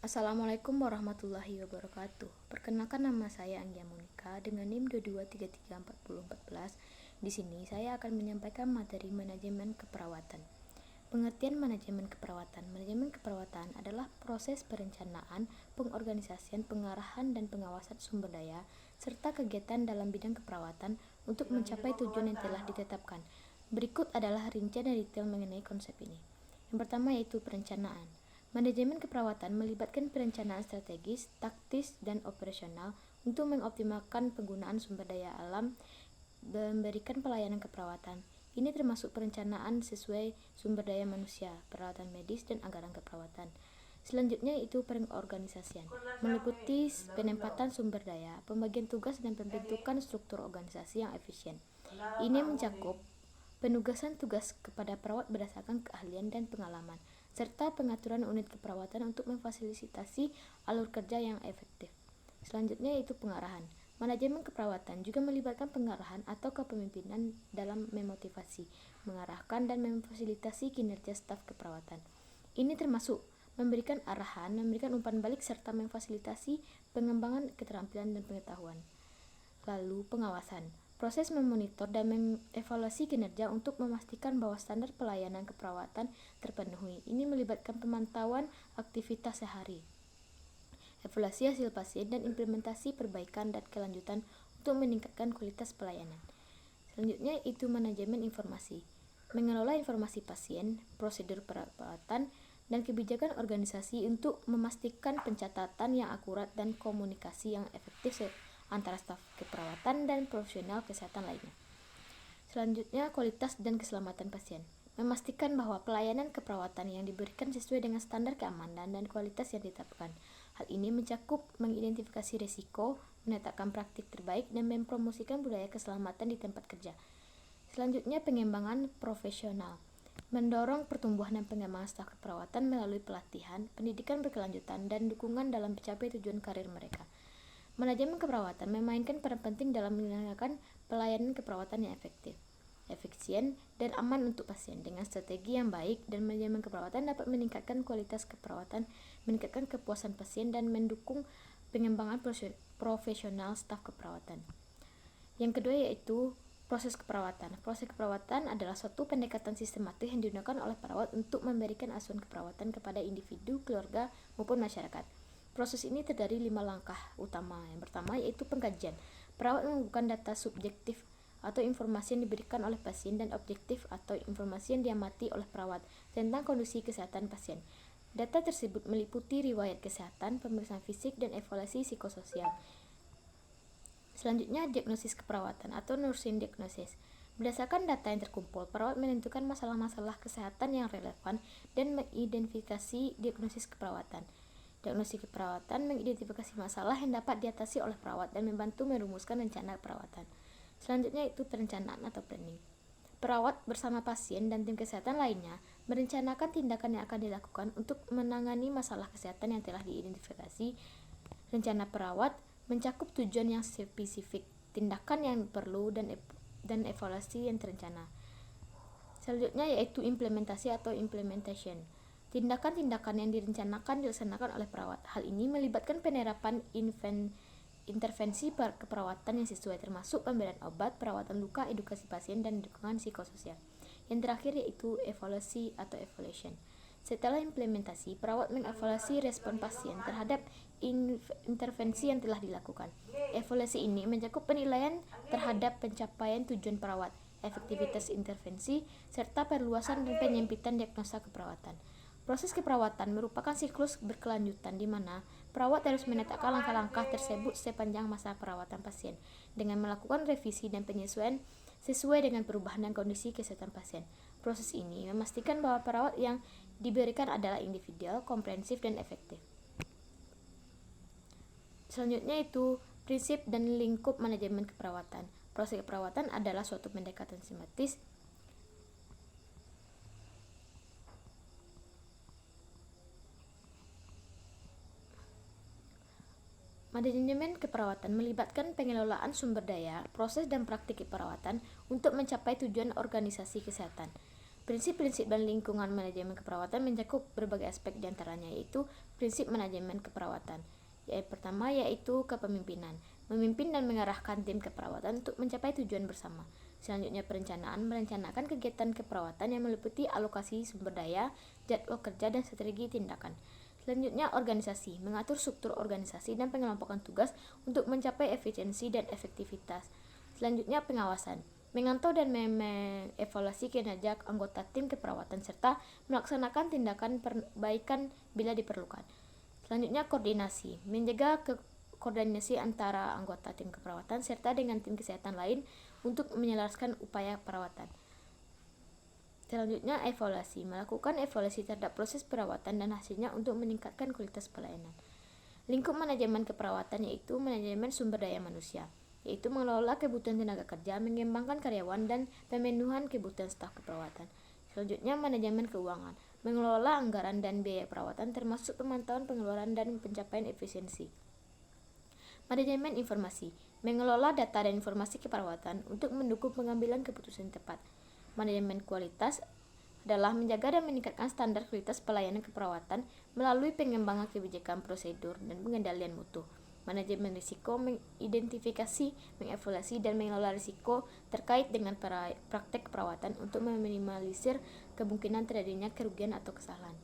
Assalamualaikum warahmatullahi wabarakatuh. Perkenalkan, nama saya Anggia Monika dengan NIM 22334014. Di sini saya akan menyampaikan materi manajemen keperawatan. Pengertian manajemen keperawatan. Manajemen keperawatan adalah proses perencanaan, pengorganisasian, pengarahan, dan pengawasan sumber daya serta kegiatan dalam bidang keperawatan untuk mencapai tujuan yang telah ditetapkan. Berikut adalah rincian dan detail mengenai konsep ini. Yang pertama yaitu perencanaan. Manajemen keperawatan melibatkan perencanaan strategis, taktis, dan operasional untuk mengoptimalkan penggunaan sumber daya alam dan memberikan pelayanan keperawatan. Ini termasuk perencanaan sesuai sumber daya manusia, peralatan medis, dan anggaran keperawatan. Selanjutnya itu pengorganisasian, meliputi penempatan sumber daya, pembagian tugas, dan pembentukan struktur organisasi yang efisien. Ini mencakup penugasan tugas kepada perawat berdasarkan keahlian dan pengalaman, serta pengaturan unit keperawatan untuk memfasilitasi alur kerja yang efektif. Selanjutnya yaitu pengarahan. Manajemen keperawatan juga melibatkan pengarahan atau kepemimpinan dalam memotivasi, mengarahkan, dan memfasilitasi kinerja staf keperawatan. Ini termasuk memberikan arahan, memberikan umpan balik, serta memfasilitasi pengembangan keterampilan dan pengetahuan. Lalu pengawasan. Proses memonitor dan mengevaluasi kinerja untuk memastikan bahwa standar pelayanan keperawatan terpenuhi. Ini melibatkan pemantauan aktivitas sehari, evaluasi hasil pasien, dan implementasi perbaikan dan kelanjutan untuk meningkatkan kualitas pelayanan. Selanjutnya itu manajemen informasi. Mengelola informasi pasien, prosedur perawatan, dan kebijakan organisasi untuk memastikan pencatatan yang akurat dan komunikasi yang efektif antara staf keperawatan dan profesional kesehatan lainnya. Selanjutnya, kualitas dan keselamatan pasien. Memastikan bahwa pelayanan keperawatan yang diberikan sesuai dengan standar keamanan dan kualitas yang ditetapkan. Hal ini mencakup mengidentifikasi risiko, menetapkan praktik terbaik, dan mempromosikan budaya keselamatan di tempat kerja. Selanjutnya, pengembangan profesional. Mendorong pertumbuhan dan pengembangan staf keperawatan melalui pelatihan, pendidikan berkelanjutan, dan dukungan dalam mencapai tujuan karir mereka. Manajemen keperawatan memainkan peran penting dalam menyelenggarakan pelayanan keperawatan yang efektif, efisien, dan aman untuk pasien. Dengan strategi yang baik, dan manajemen keperawatan dapat meningkatkan kualitas keperawatan, meningkatkan kepuasan pasien, dan mendukung pengembangan profesional staf keperawatan. Yang kedua yaitu proses keperawatan. Proses keperawatan adalah suatu pendekatan sistematis yang digunakan oleh perawat untuk memberikan asuhan keperawatan kepada individu, keluarga, maupun masyarakat. Proses ini terdiri 5 langkah utama. Yang pertama yaitu pengkajian. Perawat mengumpulkan data subjektif atau informasi yang diberikan oleh pasien dan objektif atau informasi yang diamati oleh perawat tentang kondisi kesehatan pasien. Data tersebut meliputi riwayat kesehatan, pemeriksaan fisik, dan evaluasi psikososial. Selanjutnya diagnosis keperawatan atau nursing diagnosis. Berdasarkan data yang terkumpul, perawat menentukan masalah-masalah kesehatan yang relevan dan mengidentifikasi diagnosis keperawatan. Diagnosis keperawatan mengidentifikasi masalah yang dapat diatasi oleh perawat dan membantu merumuskan rencana perawatan. Selanjutnya itu perencanaan atau planning. Perawat bersama pasien dan tim kesehatan lainnya merencanakan tindakan yang akan dilakukan untuk menangani masalah kesehatan yang telah diidentifikasi. Rencana perawat mencakup tujuan yang spesifik, tindakan yang perlu, dan evaluasi yang terencana. Selanjutnya yaitu implementasi atau implementation. Tindakan-tindakan yang direncanakan dilaksanakan oleh perawat. Hal ini melibatkan penerapan intervensi keperawatan yang sesuai, termasuk pemberian obat, perawatan luka, edukasi pasien, dan dukungan psikososial. Yang terakhir yaitu evaluasi atau evaluation. Setelah implementasi, perawat mengevaluasi respon pasien terhadap intervensi yang telah dilakukan. Evaluasi ini mencakup penilaian terhadap pencapaian tujuan perawat, efektivitas intervensi, serta perluasan dan penyempitan diagnosa keperawatan. Proses keperawatan merupakan siklus berkelanjutan di mana perawat harus menetapkan langkah-langkah tersebut sepanjang masa perawatan pasien dengan melakukan revisi dan penyesuaian sesuai dengan perubahan dan kondisi kesehatan pasien. Proses ini memastikan bahwa perawat yang diberikan adalah individual, komprehensif, dan efektif. Selanjutnya itu prinsip dan lingkup manajemen keperawatan. Proses keperawatan adalah suatu pendekatan sistematis Manajemen keperawatan melibatkan pengelolaan sumber daya, proses, dan praktik keperawatan untuk mencapai tujuan organisasi kesehatan. Prinsip-prinsip dan lingkungan manajemen keperawatan mencakup berbagai aspek diantaranya, yaitu prinsip manajemen keperawatan. Yang pertama yaitu kepemimpinan, memimpin dan mengarahkan tim keperawatan untuk mencapai tujuan bersama. Selanjutnya perencanaan, merencanakan kegiatan keperawatan yang meliputi alokasi sumber daya, jadwal kerja, dan strategi tindakan. Selanjutnya organisasi, mengatur struktur organisasi dan pengelompokan tugas untuk mencapai efisiensi dan efektivitas. Selanjutnya pengawasan, memantau dan mengevaluasi kinerja anggota tim keperawatan serta melaksanakan tindakan perbaikan bila diperlukan. Selanjutnya koordinasi, menjaga koordinasi antara anggota tim keperawatan serta dengan tim kesehatan lain untuk menyelaraskan upaya perawatan. Selanjutnya evaluasi, melakukan evaluasi terhadap proses perawatan dan hasilnya untuk meningkatkan kualitas pelayanan. Lingkup manajemen keperawatan yaitu manajemen sumber daya manusia, yaitu mengelola kebutuhan tenaga kerja, mengembangkan karyawan, dan pemenuhan kebutuhan staf keperawatan. Selanjutnya manajemen keuangan, mengelola anggaran dan biaya perawatan termasuk pemantauan pengeluaran dan pencapaian efisiensi. Manajemen informasi, mengelola data dan informasi keperawatan untuk mendukung pengambilan keputusan tepat. Manajemen kualitas adalah menjaga dan meningkatkan standar kualitas pelayanan keperawatan melalui pengembangan kebijakan prosedur dan pengendalian mutu. Manajemen risiko, mengidentifikasi, mengevaluasi, dan mengelola risiko terkait dengan praktek perawatan untuk meminimalisir kemungkinan terjadinya kerugian atau kesalahan.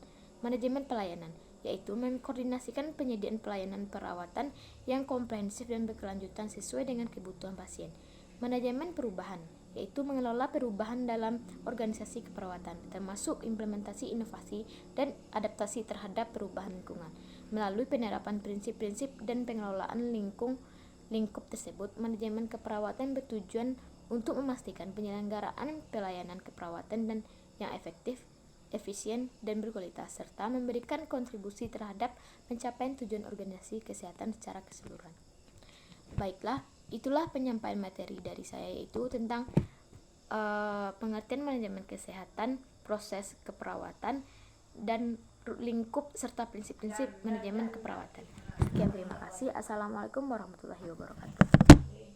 Manajemen pelayanan, yaitu mengkoordinasikan penyediaan pelayanan perawatan yang komprehensif dan berkelanjutan sesuai dengan kebutuhan pasien. Manajemen perubahan, yaitu mengelola perubahan dalam organisasi keperawatan, termasuk implementasi inovasi dan adaptasi terhadap perubahan lingkungan. Melalui penerapan prinsip-prinsip dan pengelolaan lingkup tersebut, manajemen keperawatan bertujuan untuk memastikan penyelenggaraan pelayanan keperawatan dan yang efektif, efisien, dan berkualitas, serta memberikan kontribusi terhadap pencapaian tujuan organisasi kesehatan secara keseluruhan. Baiklah, itulah penyampaian materi dari saya, yaitu tentang pengertian manajemen kesehatan, proses keperawatan, dan lingkup serta prinsip-prinsip manajemen keperawatan. Sekian, terima kasih. Assalamualaikum warahmatullahi wabarakatuh.